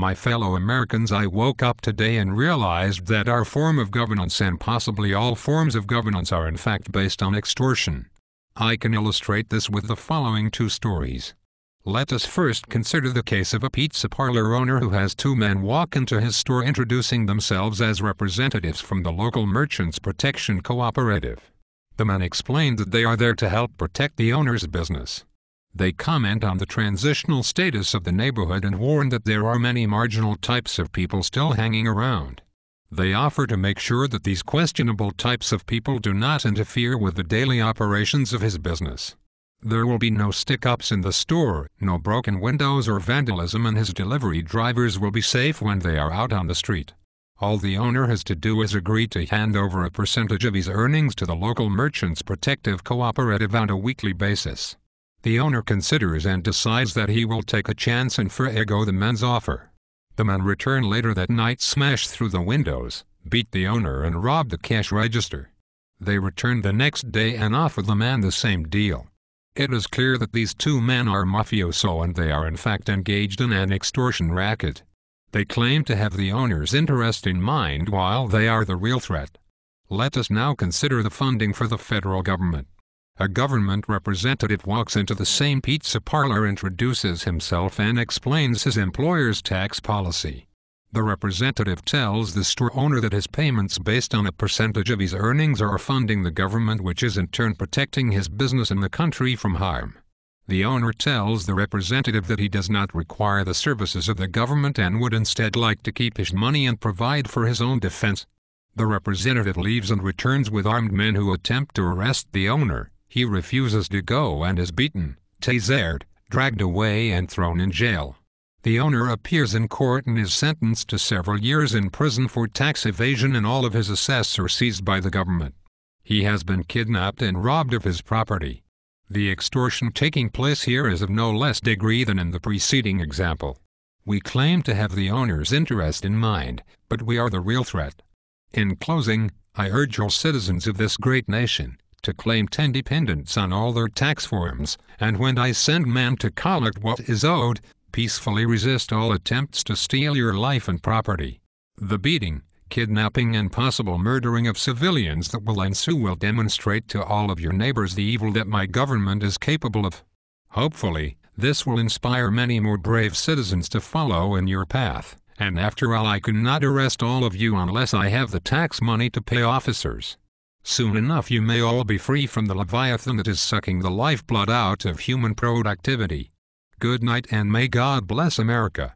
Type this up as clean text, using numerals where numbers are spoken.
My fellow Americans, I woke up today and realized that our form of governance and possibly all forms of governance are in fact based on extortion. I can illustrate this with the following two stories. Let us first consider the case of a pizza parlor owner who has two men walk into his store introducing themselves as representatives from the local Merchants Protection Cooperative. The men explained that they are there to help protect the owner's business. They comment on the transitional status of the neighborhood and warn that there are many marginal types of people still hanging around. They offer to make sure that these questionable types of people do not interfere with the daily operations of his business. There will be no stick-ups in the store, no broken windows or vandalism, and his delivery drivers will be safe when they are out on the street. All the owner has to do is agree to hand over a percentage of his earnings to the local Merchants Protective Cooperative on a weekly basis. The owner considers and decides that he will take a chance and forego the men's offer. The men return later that night, smash through the windows, beat the owner and rob the cash register. They return the next day and offer the man the same deal. It is clear that these two men are mafioso and they are in fact engaged in an extortion racket. They claim to have the owner's interest in mind while they are the real threat. Let us now consider the funding for the federal government. A government representative walks into the same pizza parlor, introduces himself and explains his employer's tax policy. The representative tells the store owner that his payments based on a percentage of his earnings are funding the government, which is in turn protecting his business and the country from harm. The owner tells the representative that he does not require the services of the government and would instead like to keep his money and provide for his own defense. The representative leaves and returns with armed men who attempt to arrest the owner. He refuses to go and is beaten, tasered, dragged away and thrown in jail. The owner appears in court and is sentenced to several years in prison for tax evasion, and all of his assets are seized by the government. He has been kidnapped and robbed of his property. The extortion taking place here is of no less degree than in the preceding example. We claim to have the owner's interest in mind, but we are the real threat. In closing, I urge all citizens of this great nation to claim independence on all their tax forms, and when I send men to collect what is owed, peacefully resist all attempts to steal your life and property. The beating, kidnapping and possible murdering of civilians that will ensue will demonstrate to all of your neighbors the evil that my government is capable of. Hopefully, this will inspire many more brave citizens to follow in your path, and after all, I cannot arrest all of you unless I have the tax money to pay officers. Soon enough you may all be free from the leviathan that is sucking the lifeblood out of human productivity. Good night and may God bless America.